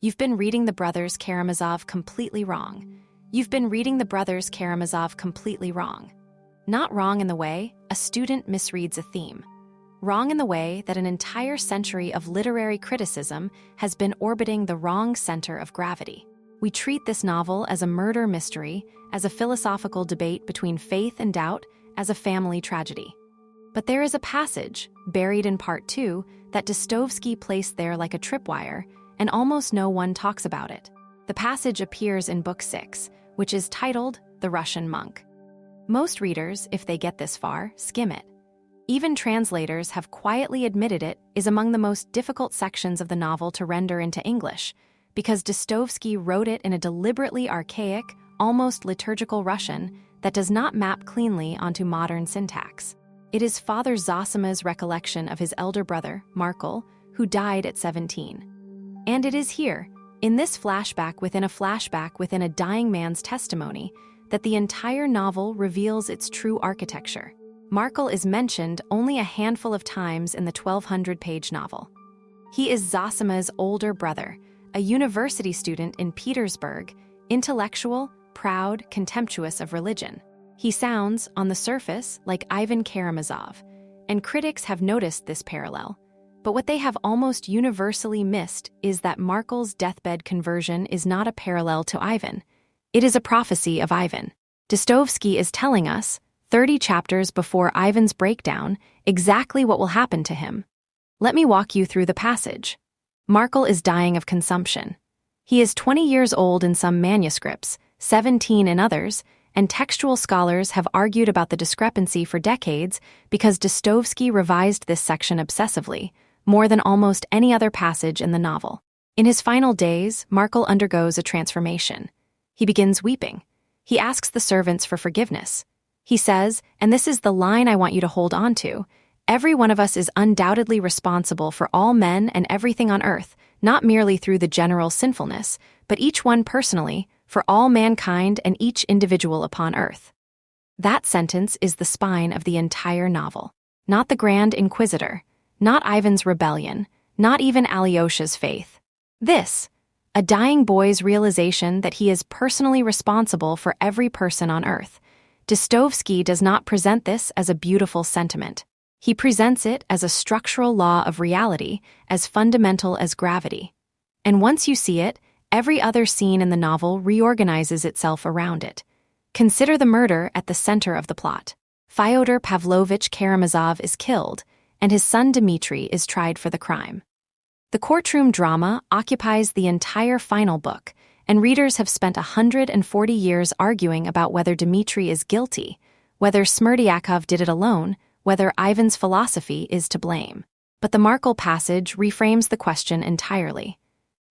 You've been reading the Brothers Karamazov completely wrong. You've been reading the Brothers Karamazov completely wrong. Not wrong in the way a student misreads a theme. Wrong in the way that an entire century of literary criticism has been orbiting the wrong center of gravity. We treat this novel as a murder mystery, as a philosophical debate between faith and doubt, as a family tragedy. But there is a passage, buried in part 2, that Dostoevsky placed there like a tripwire, and almost no one talks about it. The passage appears in Book 6, which is titled The Russian Monk. Most readers, if they get this far, skim it. Even translators have quietly admitted it is among the most difficult sections of the novel to render into English, because Dostoevsky wrote it in a deliberately archaic, almost liturgical Russian that does not map cleanly onto modern syntax. It is Father Zosima's recollection of his elder brother, Markel, who died at 17. And it is here, in this flashback within a dying man's testimony, that the entire novel reveals its true architecture. Markel is mentioned only a handful of times in the 1,200-page novel. He is Zosima's older brother, a university student in Petersburg, intellectual, proud, contemptuous of religion. He sounds, on the surface, like Ivan Karamazov, and critics have noticed this parallel. But what they have almost universally missed is that Markel's deathbed conversion is not a parallel to Ivan. It is a prophecy of Ivan. Dostoevsky is telling us, 30 chapters before Ivan's breakdown, exactly what will happen to him. Let me walk you through the passage. Markel is dying of consumption. He is 20 years old in some manuscripts, 17 in others, and textual scholars have argued about the discrepancy for decades because Dostoevsky revised this section obsessively, more than almost any other passage in the novel. In his final days, Markel undergoes a transformation. He begins weeping. He asks the servants for forgiveness. He says, and this is the line I want you to hold on to, every one of us is undoubtedly responsible for all men and everything on earth, not merely through the general sinfulness, but each one personally, for all mankind and each individual upon earth. That sentence is the spine of the entire novel. Not the Grand Inquisitor, not Ivan's rebellion, not even Alyosha's faith. This, a dying boy's realization that he is personally responsible for every person on earth. Dostoevsky does not present this as a beautiful sentiment. He presents it as a structural law of reality, as fundamental as gravity. And once you see it, every other scene in the novel reorganizes itself around it. Consider the murder at the center of the plot. Fyodor Pavlovich Karamazov is killed, and his son Dmitri is tried for the crime. The courtroom drama occupies the entire final book, and readers have spent 140 years arguing about whether Dmitri is guilty, whether Smerdyakov did it alone, whether Ivan's philosophy is to blame. But the Markel passage reframes the question entirely.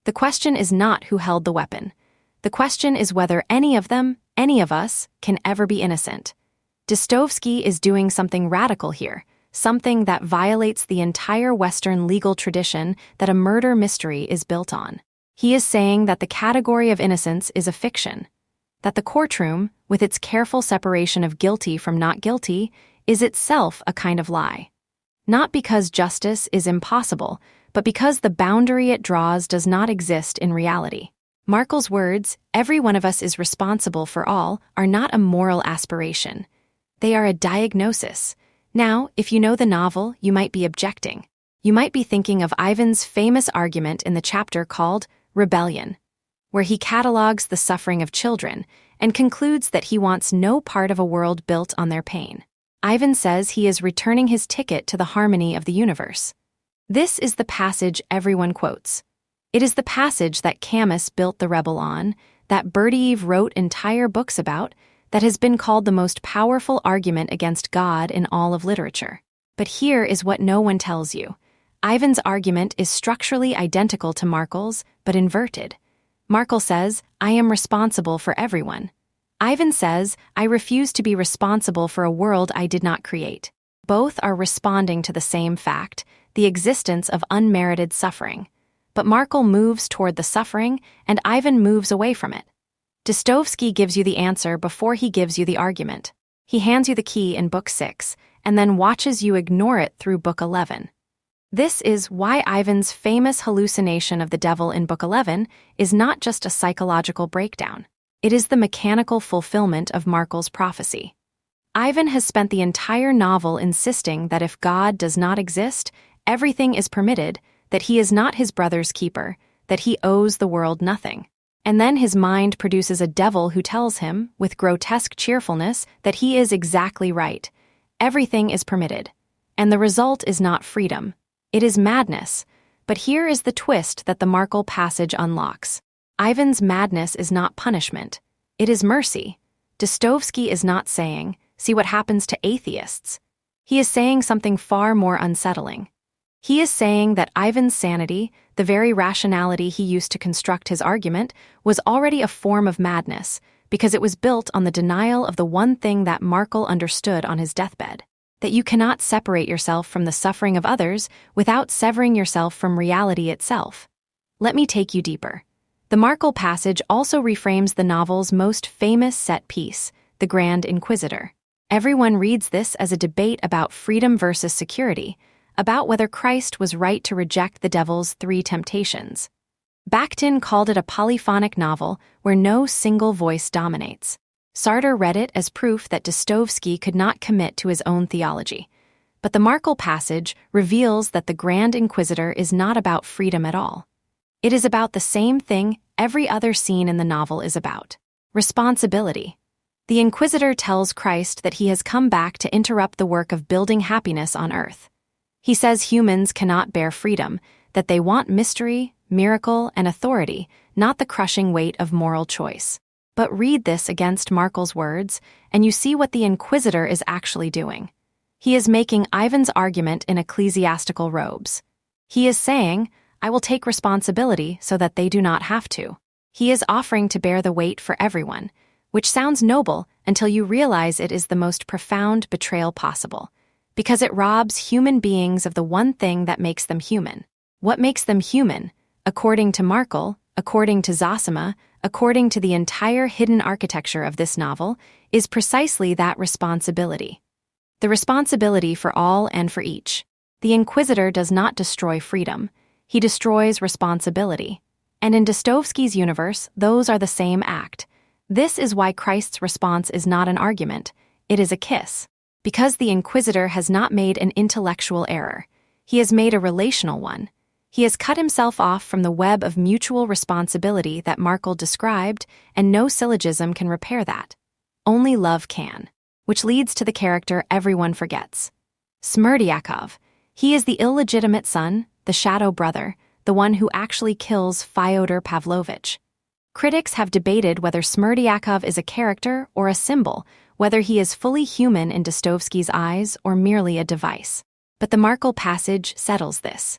The question is not who held the weapon. The question is whether any of them, any of us, can ever be innocent. Dostoevsky is doing something radical here, something that violates the entire Western legal tradition that a murder mystery is built on. He is saying that the category of innocence is a fiction, that the courtroom, with its careful separation of guilty from not guilty, is itself a kind of lie. Not because justice is impossible, but because the boundary it draws does not exist in reality. Markel's words, every one of us is responsible for all, are not a moral aspiration. They are a diagnosis. Now, if you know the novel, you might be objecting. You might be thinking of Ivan's famous argument in the chapter called Rebellion, where he catalogues the suffering of children and concludes that he wants no part of a world built on their pain. Ivan says he is returning his ticket to the harmony of the universe. This is the passage everyone quotes. It is the passage that Camus built the rebel on, that Berdyaev wrote entire books about, that has been called the most powerful argument against God in all of literature. But here is what no one tells you. Ivan's argument is structurally identical to Markel's, but inverted. Markel says, I am responsible for everyone. Ivan says, I refuse to be responsible for a world I did not create. Both are responding to the same fact, the existence of unmerited suffering. But Markel moves toward the suffering, and Ivan moves away from it. Dostoevsky gives you the answer before he gives you the argument. He hands you the key in Book 6, and then watches you ignore it through Book 11. This is why Ivan's famous hallucination of the devil in Book 11 is not just a psychological breakdown. It is the mechanical fulfillment of Markel's prophecy. Ivan has spent the entire novel insisting that if God does not exist, everything is permitted, that he is not his brother's keeper, that he owes the world nothing. And then his mind produces a devil who tells him, with grotesque cheerfulness, that he is exactly right. Everything is permitted. And the result is not freedom. It is madness. But here is the twist that the Markel passage unlocks. Ivan's madness is not punishment. It is mercy. Dostoevsky is not saying, "See what happens to atheists." He is saying something far more unsettling. He is saying that Ivan's sanity, the very rationality he used to construct his argument, was already a form of madness, because it was built on the denial of the one thing that Markel understood on his deathbed, that you cannot separate yourself from the suffering of others without severing yourself from reality itself. Let me take you deeper. The Markel passage also reframes the novel's most famous set piece, the Grand Inquisitor. Everyone reads this as a debate about freedom versus security, about whether Christ was right to reject the devil's 3 temptations. Bakhtin called it a polyphonic novel where no single voice dominates. Sartre read it as proof that Dostoevsky could not commit to his own theology. But the Markel passage reveals that the Grand Inquisitor is not about freedom at all. It is about the same thing every other scene in the novel is about: responsibility. The Inquisitor tells Christ that he has come back to interrupt the work of building happiness on earth. He says humans cannot bear freedom, that they want mystery, miracle, and authority, not the crushing weight of moral choice. But read this against Markel's words, and you see what the Inquisitor is actually doing. He is making Ivan's argument in ecclesiastical robes. He is saying, "I will take responsibility so that they do not have to." He is offering to bear the weight for everyone, which sounds noble until you realize it is the most profound betrayal possible, because it robs human beings of the one thing that makes them human. What makes them human, according to Markel, according to Zosima, according to the entire hidden architecture of this novel, is precisely that responsibility. The responsibility for all and for each. The Inquisitor does not destroy freedom. He destroys responsibility. And in Dostoevsky's universe, those are the same act. This is why Christ's response is not an argument. It is a kiss. Because the Inquisitor has not made an intellectual error. He has made a relational one. He has cut himself off from the web of mutual responsibility that Markel described, and no syllogism can repair that. Only love can. Which leads to the character everyone forgets. Smerdyakov. He is the illegitimate son, the shadow brother, the one who actually kills Fyodor Pavlovich. Critics have debated whether Smerdyakov is a character or a symbol, whether he is fully human in Dostoevsky's eyes or merely a device. But the Markel passage settles this.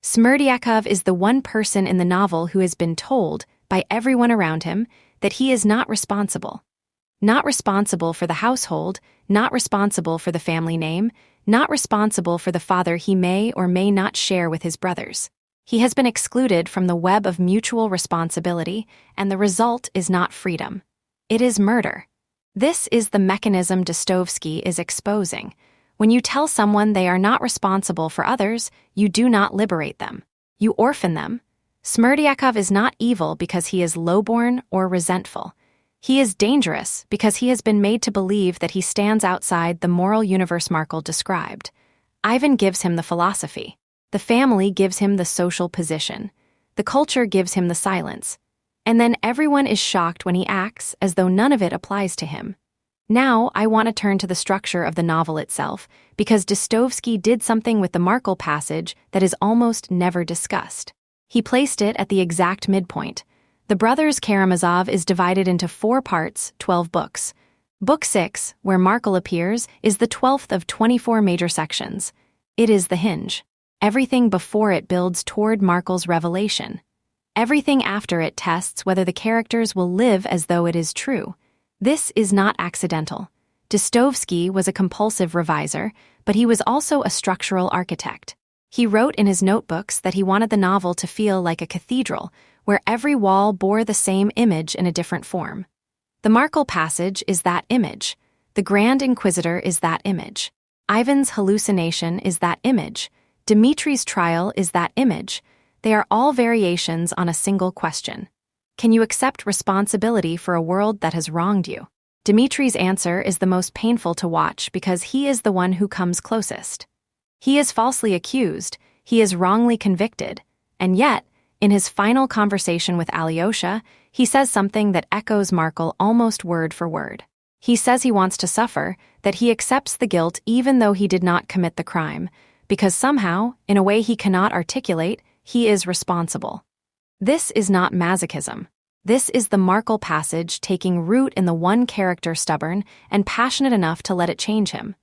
Smerdyakov is the one person in the novel who has been told, by everyone around him, that he is not responsible. Not responsible for the household, not responsible for the family name, not responsible for the father he may or may not share with his brothers. He has been excluded from the web of mutual responsibility, and the result is not freedom. It is murder. This is the mechanism Dostoevsky is exposing. When you tell someone they are not responsible for others, you do not liberate them. You orphan them. Smerdyakov is not evil because he is lowborn or resentful. He is dangerous because he has been made to believe that he stands outside the moral universe Markel described. Ivan gives him the philosophy. The family gives him the social position. The culture gives him the silence. And then everyone is shocked when he acts as though none of it applies to him. Now I want to turn to the structure of the novel itself, because Dostoevsky did something with the Markel passage that is almost never discussed. He placed it at the exact midpoint. The Brothers Karamazov is divided into 4 parts, 12 books. Book 6, where Markel appears, is the 12th of 24 major sections. It is the hinge. Everything before it builds toward Markel's revelation. Everything after it tests whether the characters will live as though it is true. This is not accidental. Dostoevsky was a compulsive reviser, but he was also a structural architect. He wrote in his notebooks that he wanted the novel to feel like a cathedral, where every wall bore the same image in a different form. The Markel passage is that image. The Grand Inquisitor is that image. Ivan's hallucination is that image. Dmitri's trial is that image. They are all variations on a single question. Can you accept responsibility for a world that has wronged you? Dmitri's answer is the most painful to watch because he is the one who comes closest. He is falsely accused, he is wrongly convicted, and yet, in his final conversation with Alyosha, he says something that echoes Markel almost word for word. He says he wants to suffer, that he accepts the guilt even though he did not commit the crime, because somehow, in a way he cannot articulate, he is responsible. This is not masochism. This is the Markel passage taking root in the one character stubborn and passionate enough to let it change him.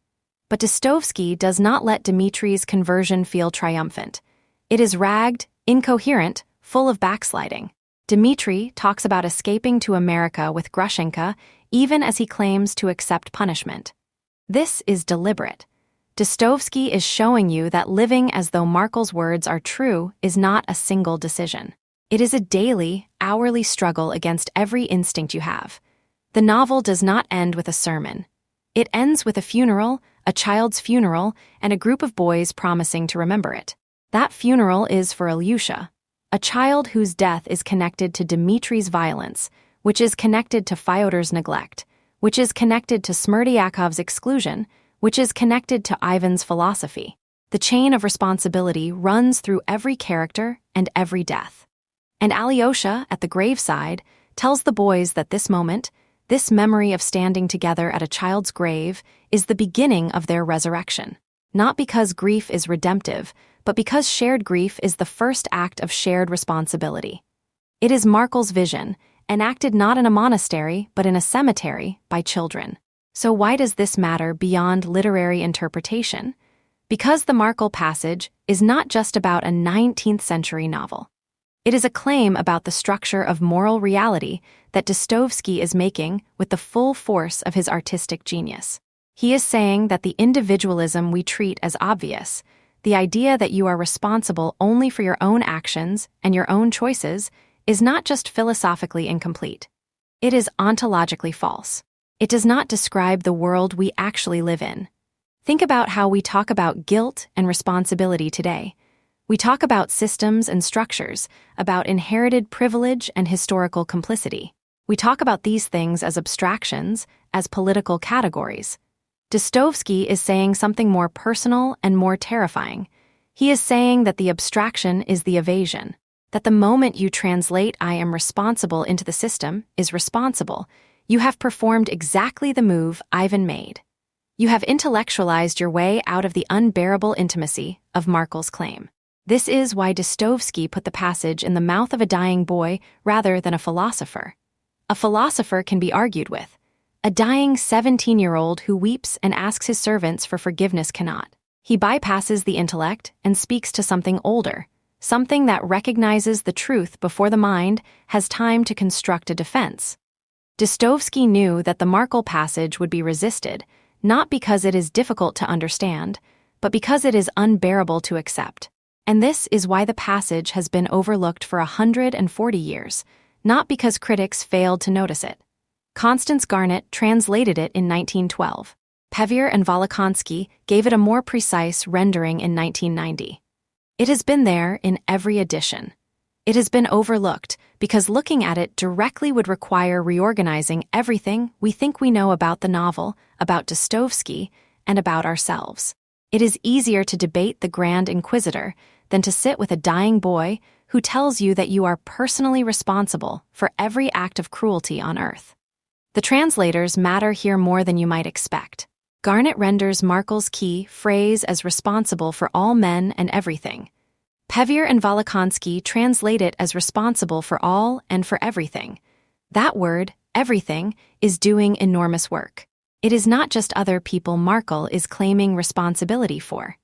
But Dostoevsky does not let Dmitri's conversion feel triumphant. It is ragged, incoherent, full of backsliding. Dmitri talks about escaping to America with Grushenka even as he claims to accept punishment. This is deliberate. Dostoevsky is showing you that living as though Markel's words are true is not a single decision. It is a daily, hourly struggle against every instinct you have. The novel does not end with a sermon. It ends with a funeral, a child's funeral, and a group of boys promising to remember it. That funeral is for Ilyusha, a child whose death is connected to Dmitri's violence, which is connected to Fyodor's neglect, which is connected to Smerdyakov's exclusion, which is connected to Ivan's philosophy. The chain of responsibility runs through every character and every death. And Alyosha, at the graveside, tells the boys that this moment, this memory of standing together at a child's grave, is the beginning of their resurrection. Not because grief is redemptive, but because shared grief is the first act of shared responsibility. It is Markel's vision, enacted not in a monastery, but in a cemetery, by children. So why does this matter beyond literary interpretation? Because the Markel passage is not just about a 19th century novel. It is a claim about the structure of moral reality that Dostoevsky is making with the full force of his artistic genius. He is saying that the individualism we treat as obvious, the idea that you are responsible only for your own actions and your own choices, is not just philosophically incomplete. It is ontologically false. It does not describe the world we actually live in. Think about how we talk about guilt and responsibility today. We talk about systems and structures, about inherited privilege and historical complicity. We talk about these things as abstractions, as political categories. Dostoevsky is saying something more personal and more terrifying. He is saying that the abstraction is the evasion, that the moment you translate "I am responsible" into the system is responsible, you have performed exactly the move Ivan made. You have intellectualized your way out of the unbearable intimacy of Markel's claim. This is why Dostoevsky put the passage in the mouth of a dying boy rather than a philosopher. A philosopher can be argued with. A dying 17-year-old who weeps and asks his servants for forgiveness cannot. He bypasses the intellect and speaks to something older, something that recognizes the truth before the mind has time to construct a defense. Dostoevsky knew that the Markel passage would be resisted, not because it is difficult to understand, but because it is unbearable to accept. And this is why the passage has been overlooked for 140 years, not because critics failed to notice it. Constance Garnett translated it in 1912. Pevier and Volokonsky gave it a more precise rendering in 1990. It has been there in every edition. It has been overlooked because looking at it directly would require reorganizing everything we think we know about the novel, about Dostoevsky, and about ourselves. It is easier to debate the Grand Inquisitor than to sit with a dying boy who tells you that you are personally responsible for every act of cruelty on earth. The translators matter here more than you might expect. Garnett renders Markel's key phrase as responsible for all men and everything. Pevier and Volokonsky translate it as responsible for all and for everything. That word, everything, is doing enormous work. It is not just other people Markel is claiming responsibility for.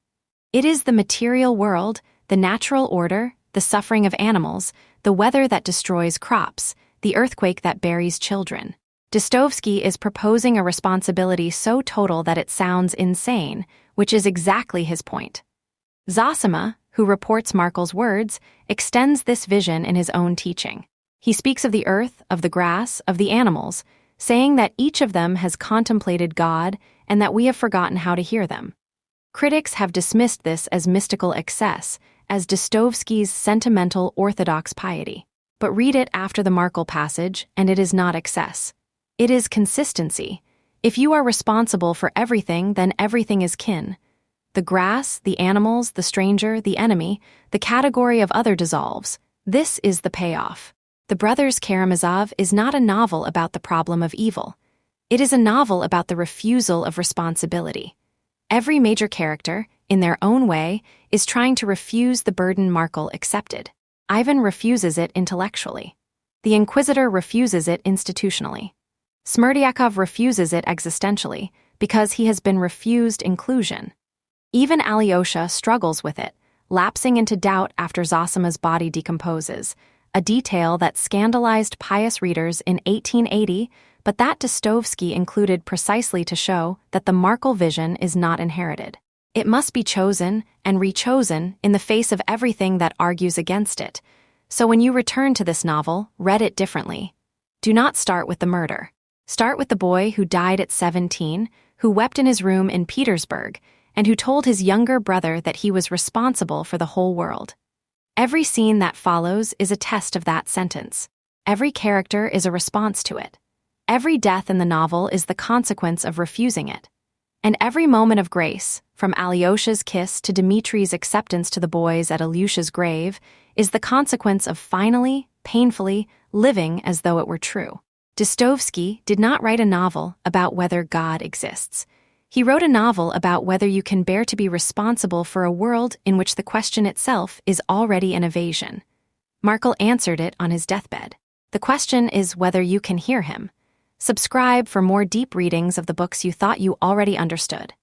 It is the material world, the natural order, the suffering of animals, the weather that destroys crops, the earthquake that buries children. Dostoevsky is proposing a responsibility so total that it sounds insane, which is exactly his point. Zosima, who reports Markel's words, extends this vision in his own teaching. He speaks of the earth, of the grass, of the animals, saying that each of them has contemplated God and that we have forgotten how to hear them. Critics have dismissed this as mystical excess, as Dostoevsky's sentimental orthodox piety. But read it after the Markle passage, and it is not excess. It is consistency. If you are responsible for everything, then everything is kin. The grass, the animals, the stranger, the enemy, the category of other dissolves. This is the payoff. The Brothers Karamazov is not a novel about the problem of evil. It is a novel about the refusal of responsibility. Every major character, in their own way, is trying to refuse the burden Markle accepted. Ivan refuses it intellectually. The Inquisitor refuses it institutionally. Smerdyakov refuses it existentially, because he has been refused inclusion. Even Alyosha struggles with it, lapsing into doubt after Zosima's body decomposes, a detail that scandalized pious readers in 1880, but that Dostoevsky included precisely to show that the Markle vision is not inherited. It must be chosen and rechosen in the face of everything that argues against it. So when you return to this novel, read it differently. Do not start with the murder. Start with the boy who died at 17, who wept in his room in Petersburg, and who told his younger brother that he was responsible for the whole world. Every scene that follows is a test of that sentence. Every character is a response to it. Every death in the novel is the consequence of refusing it. And every moment of grace, from Alyosha's kiss to Dmitri's acceptance to the boys at Ilyusha's grave, is the consequence of finally, painfully, living as though it were true. Dostoevsky did not write a novel about whether God exists. He wrote a novel about whether you can bear to be responsible for a world in which the question itself is already an evasion. Markle answered it on his deathbed. The question is whether you can hear him. Subscribe for more deep readings of the books you thought you already understood.